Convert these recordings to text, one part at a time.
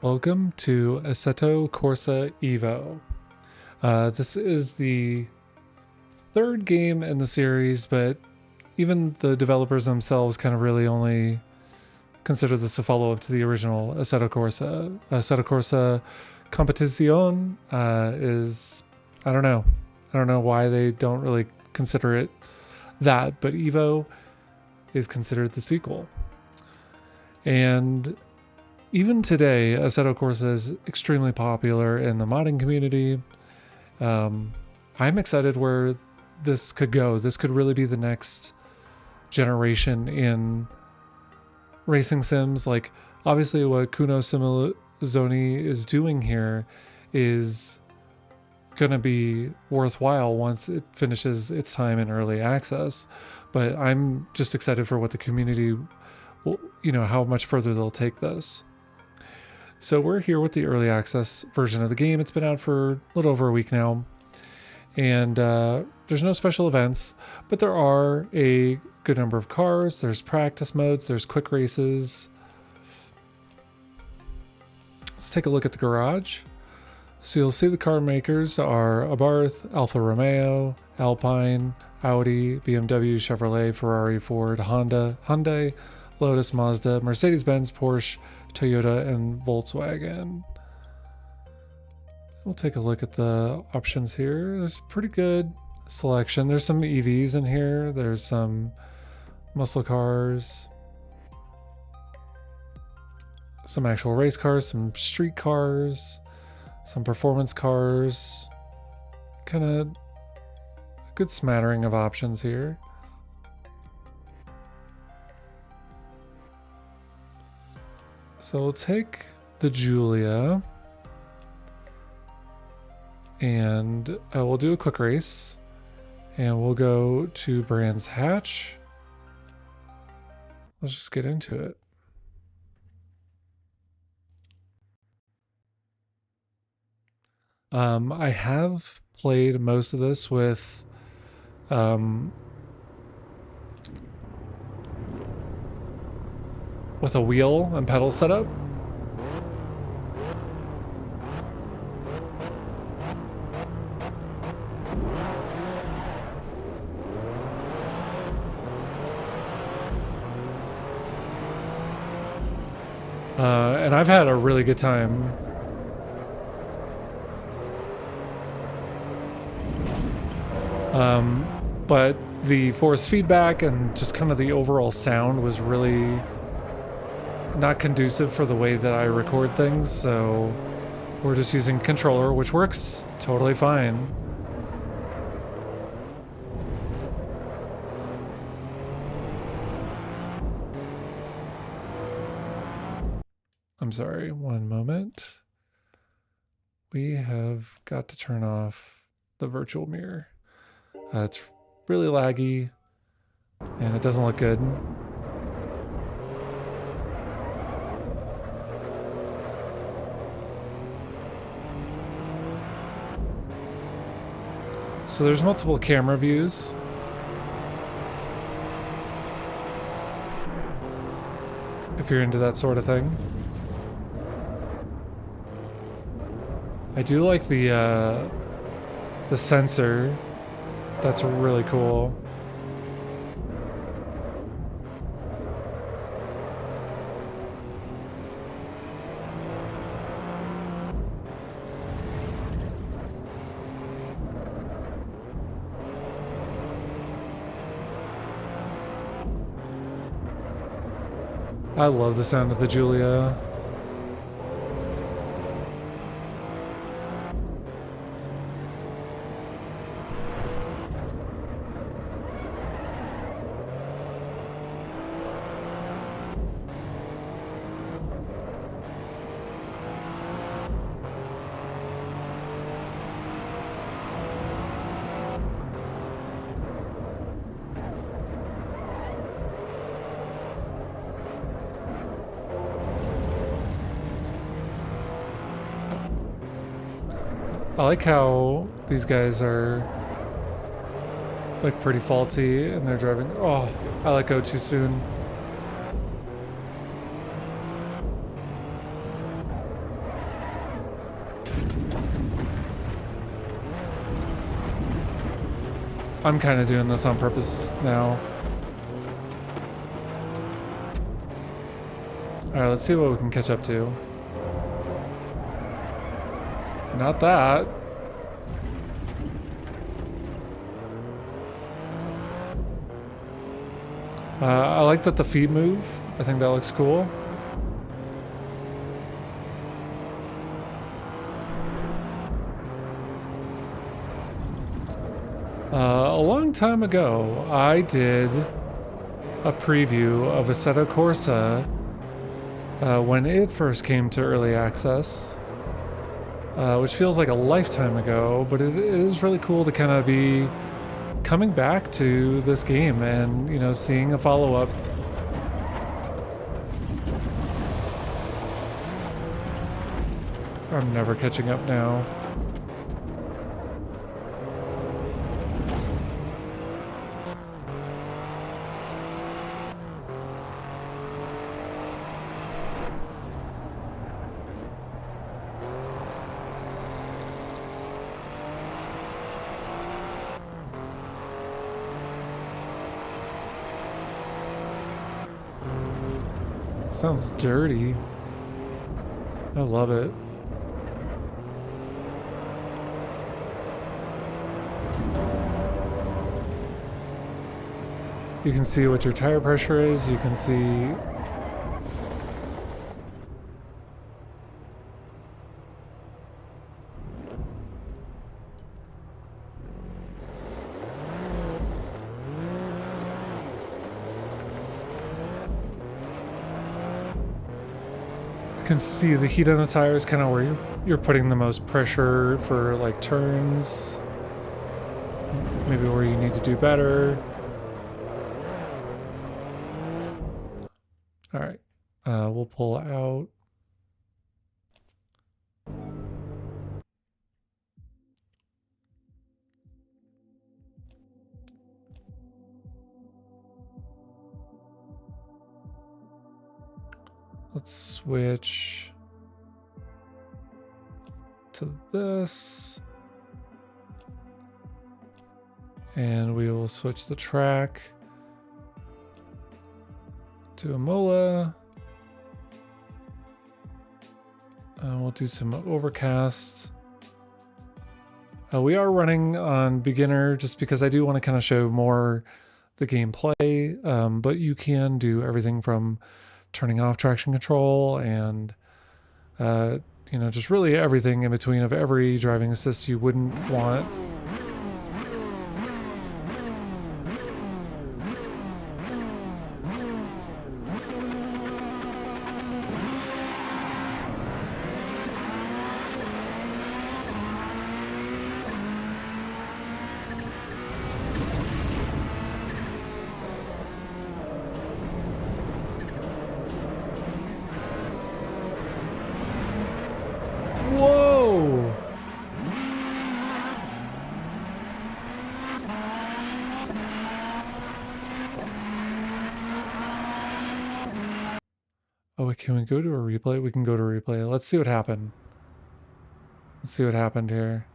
Welcome to Assetto Corsa EVO. This is the third game in the series, but even the developers themselves kind of really only consider this a follow-up to the original Assetto Corsa. Assetto Corsa Competizione is, I don't know why they don't really consider it that, but EVO is considered the sequel. And even today, Assetto Corsa is extremely popular in the modding community. I'm excited where this could go. This could really be the next generation in racing sims. Like, obviously what KUNOS Simulazioni is doing here is going to be worthwhile once it finishes its time in early access. But I'm just excited for what the community will, how much further they'll take this. So we're here with the early access version of the game. It's been out for a little over a week now. And there's no special events, but there are a good number of cars. There's practice modes. There's quick races. Let's take a look at the garage. So you'll see the car makers are Abarth, Alfa Romeo, Alpine, Audi, BMW, Chevrolet, Ferrari, Ford, Honda, Hyundai, Lotus, Mazda, Mercedes-Benz, Porsche, Toyota, and Volkswagen. We'll take a look at the options here. There's a pretty good selection. There's some EVs in here. There's some muscle cars, some actual race cars, some street cars, some performance cars. Kind of a good smattering of options here. So we'll take the Giulia and we'll do a quick race and we'll go to Brands Hatch. Let's just get into it. I have played most of this with a wheel and pedal setup. And I've had a really good time. But the force feedback and just kind of the overall sound was really not conducive for the way that I record things, so we're just using a controller, which works totally fine. I'm sorry, one moment. We have got to turn off the virtual mirror. It's really laggy and it doesn't look good. So there's multiple camera views. If you're into that sort of thing. I do like the sensor. That's really cool. I love the sound of the Giulia. I like how these guys are like pretty faulty and they're driving. Oh, I let go too soon. I'm kind of doing this on purpose now. Alright, let's see what we can catch up to. Not that. I like that the feet move. I think that looks cool. A long time ago, I did a preview of Assetto Corsa when it first came to early access, which feels like a lifetime ago, but it is really cool to kind of be coming back to this game and, you know, seeing a follow-up. I'm never catching up now. Sounds dirty. I love it. You can see what your tire pressure is. You can see the heat on the tires, kind of where you're putting the most pressure for like turns, maybe where you need to do better. All right, we'll pull out. Let's switch to this. And we will switch the track to Imola. We'll do some overcast. We are running on beginner just because I do want to kind of show more the gameplay, but you can do everything from turning off traction control and you know, just really everything in between of every driving assist you wouldn't want. Whoa! Oh, can we go to a replay? We can go to a replay. Let's see what happened. Let's see what happened here.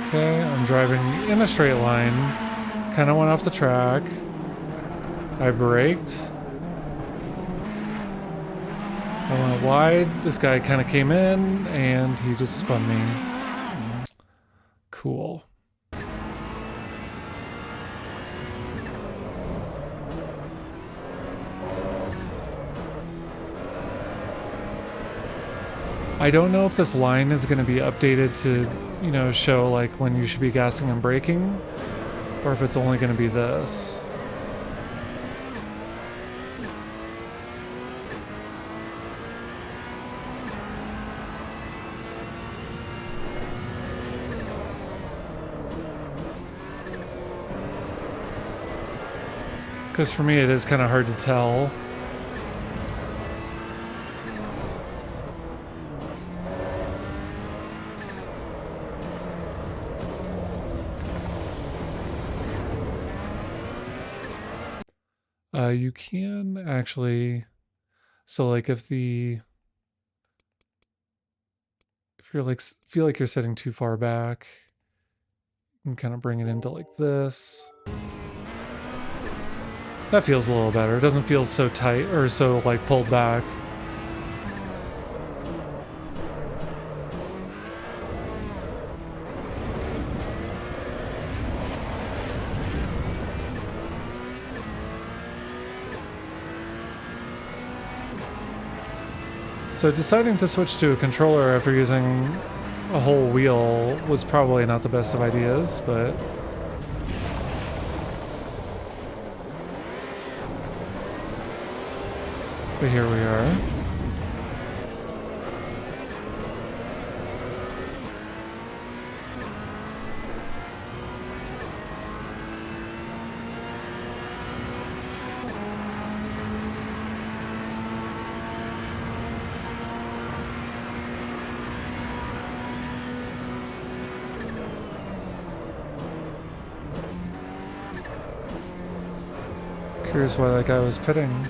Okay, I'm driving in a straight line. Kind of went off the track. I braked. I went wide. This guy kind of came in and he just spun me. Cool. I don't know if this line is going to be updated to, you know, show like when you should be gassing and braking, or if it's only going to be this. Because for me it is kind of hard to tell. You can actually, so like if you're like, feel like you're sitting too far back, you can kind of bring it into like this. That feels a little better. It doesn't feel so tight or so like pulled back. So deciding to switch to a controller after using a whole wheel was probably not the best of ideas, but here we are. Curious why that guy was pitting.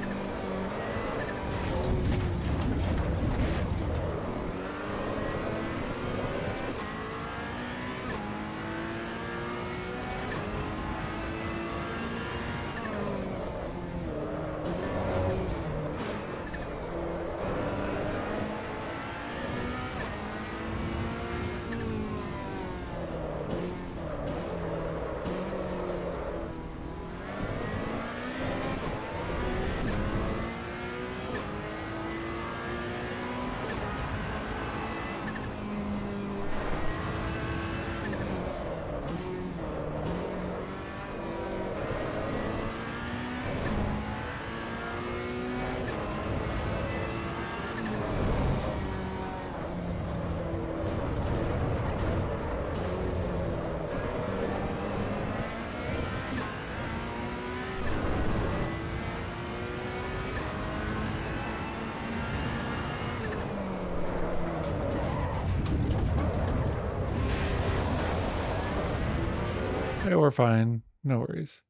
Hey, we're fine. No worries.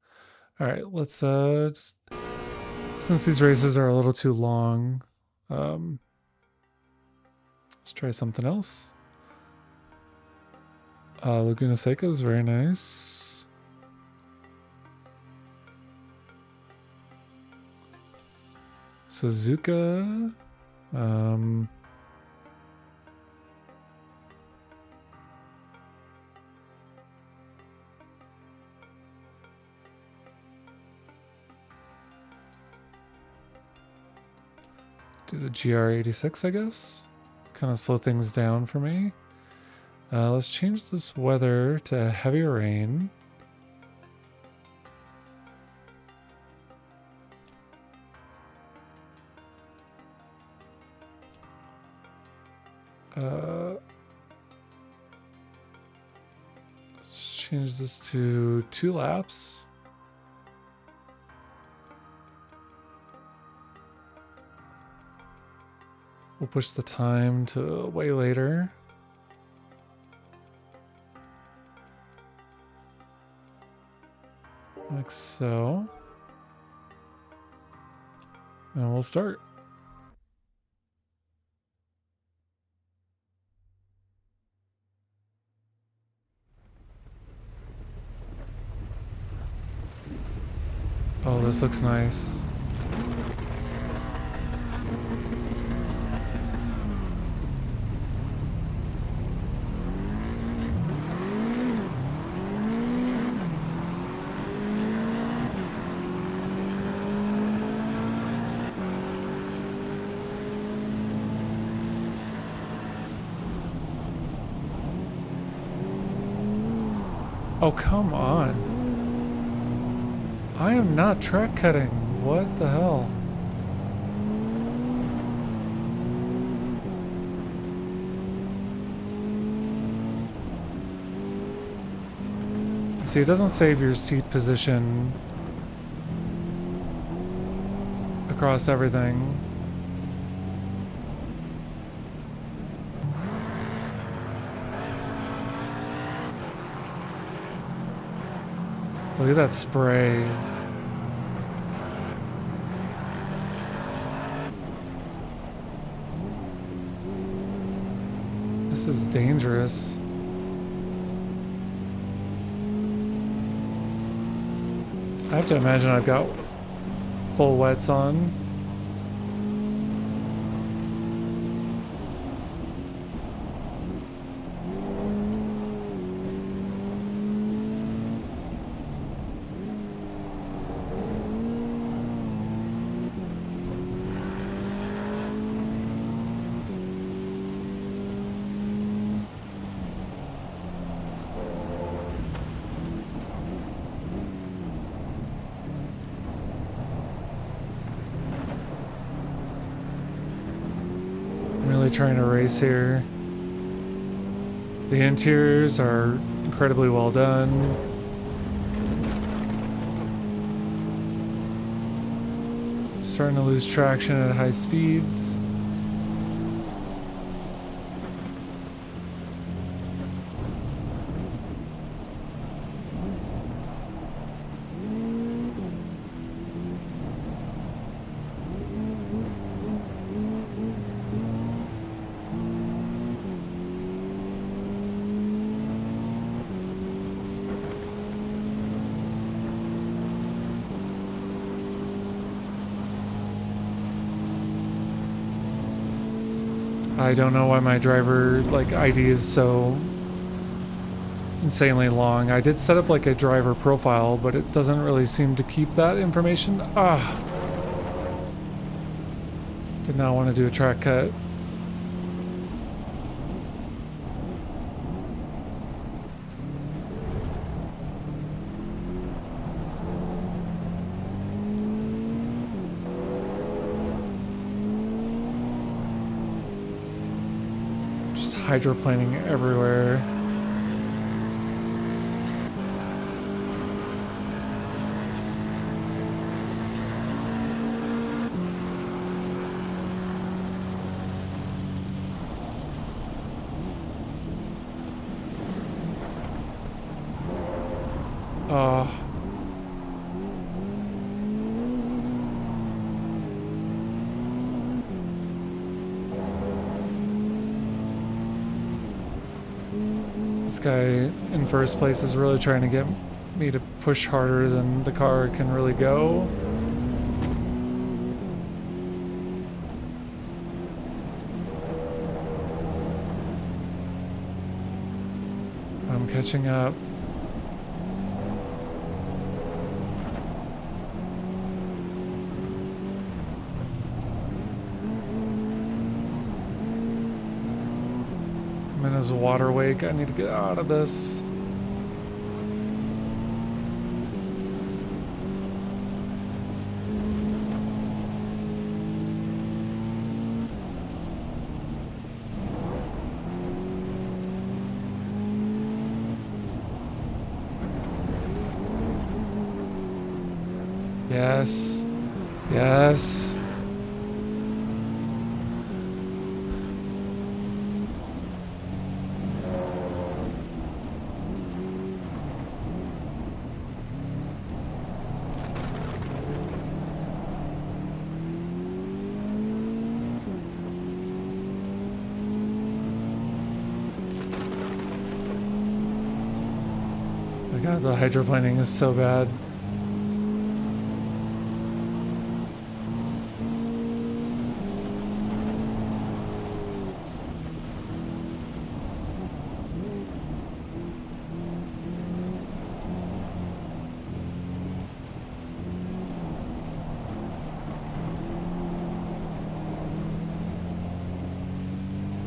All right, let's just, since these races are a little too long, let's try something else. Laguna Seca is very nice. Suzuka. Do the GR86, I guess. Kind of slow things down for me. Let's change this weather to heavy rain. Let's change this to 2 laps. We'll push the time to way later. Like so. And we'll start. Oh, this looks nice. Oh, come on. I am not track cutting. What the hell? See, it doesn't save your seat position across everything. Look at that spray. This is dangerous. I have to imagine I've got full wets on. Trying to race here. The interiors are incredibly well done. Starting to lose traction at high speeds. I don't know why my driver ID is so insanely long. I did set up like a driver profile, but it doesn't really seem to keep that information. Did not want to do a track cut. Hydroplaning everywhere. This guy in first place is really trying to get me to push harder than the car can really go. I'm catching up. I'm in his water wake. I need to get out of this. Yes. Yes. My God, the hydroplaning is so bad.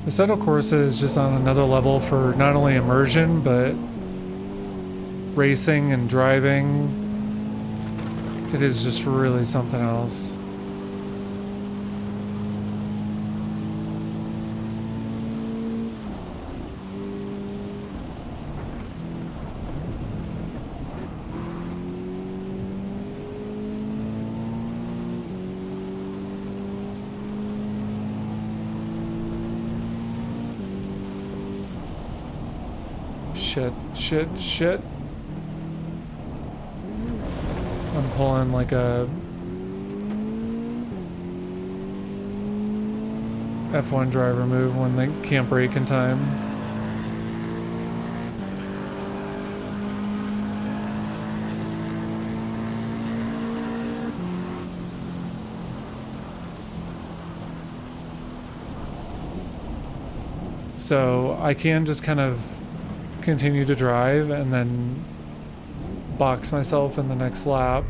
Assetto Corsa is just on another level for not only immersion, but racing and driving. It is just really something else. Shit. I'm pulling like a F1 driver move when they can't brake in time. So I can just kind of continue to drive and then box myself in the next lap.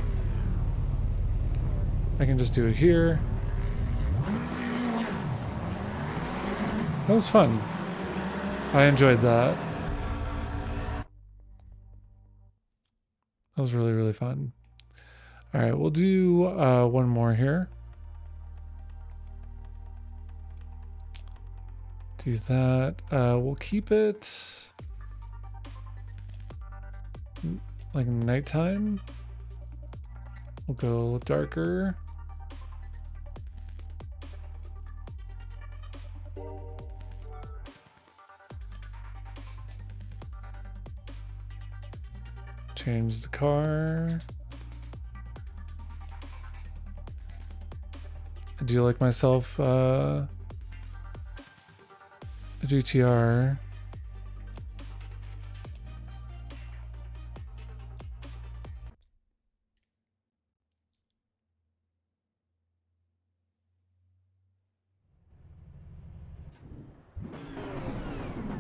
I can just do it here. That was fun. I enjoyed that. That was really, really fun. All right, we'll do one more here. Do that. We'll keep it like nighttime. We'll go darker. Change the car. I do like myself a GTR.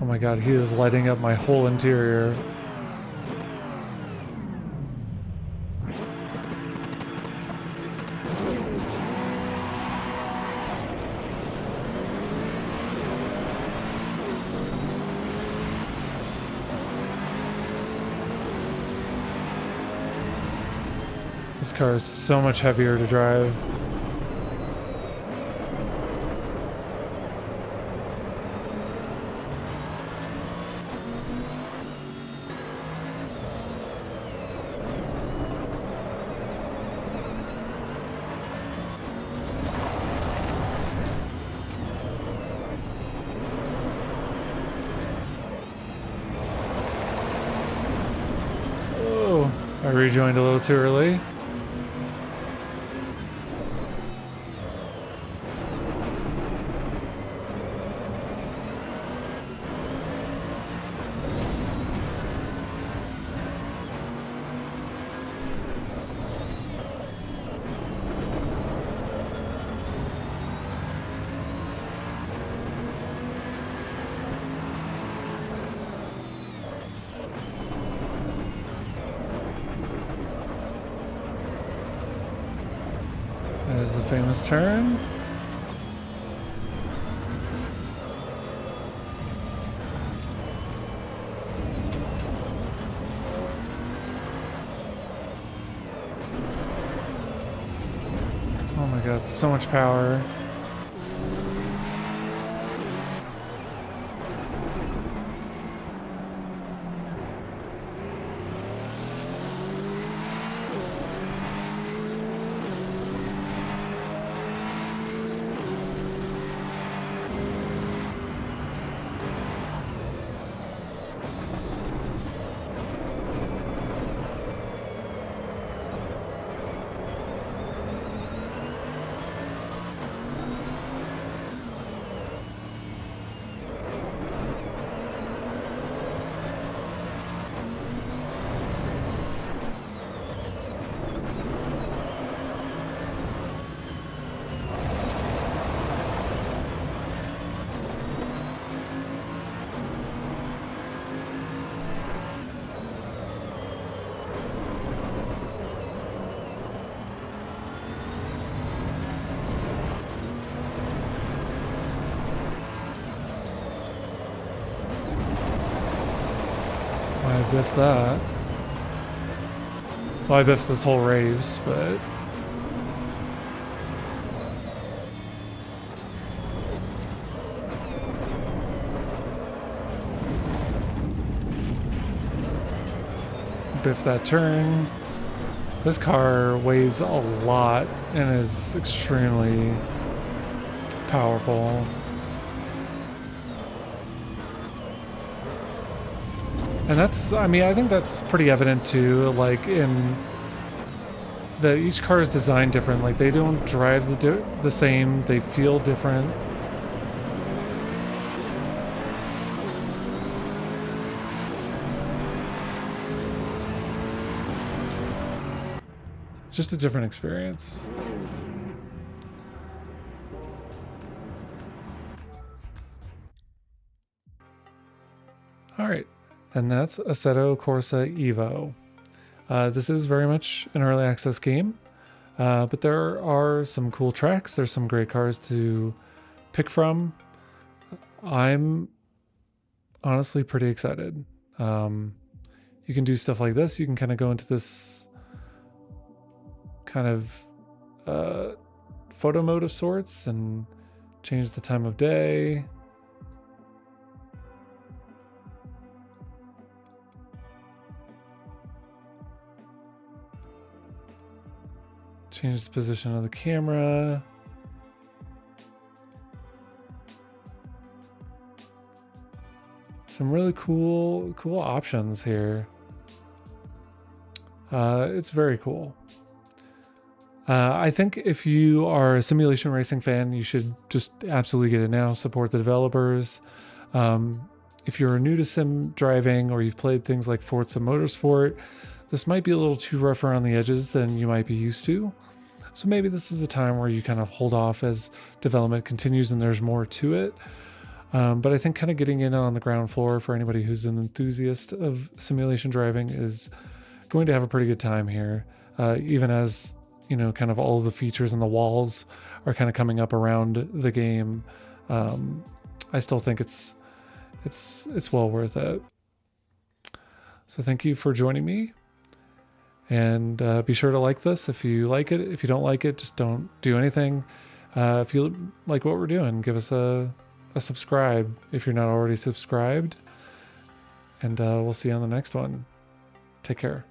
Oh my god, he is lighting up my whole interior. This car is so much heavier to drive. Oh, I rejoined a little too early. That is the famous turn. Oh my god, so much power. I biffed that. Well, I biffed this whole race, but... biff that turn. This car weighs a lot and is extremely powerful. And that's, I mean, I think that's pretty evident too, like in that each car is designed different. Like they don't drive the same, they feel different. Just a different experience. and that's Assetto Corsa EVO. This is very much an early access game, but there are some cool tracks. There's some great cars to pick from. I'm honestly pretty excited. You can do stuff like this. You can kind of go into this kind of photo mode of sorts and change the time of day. Change the position of the camera. Some really cool options here. It's very cool. I think if you are a simulation racing fan, you should just absolutely get it now. Support the developers. If you're new to sim driving or you've played things like Forza Motorsport, this might be a little too rough around the edges than you might be used to. So maybe this is a time where you kind of hold off as development continues and there's more to it. But I think kind of getting in on the ground floor for anybody who's an enthusiast of simulation driving is going to have a pretty good time here, even as, you know, kind of all of the features and the walls are kind of coming up around the game. I still think it's well worth it. So thank you for joining me, and be sure to like this if you like it. If you don't like it, just don't do anything. If you like what we're doing, give us a subscribe if you're not already subscribed, and we'll see you on the next one. Take care.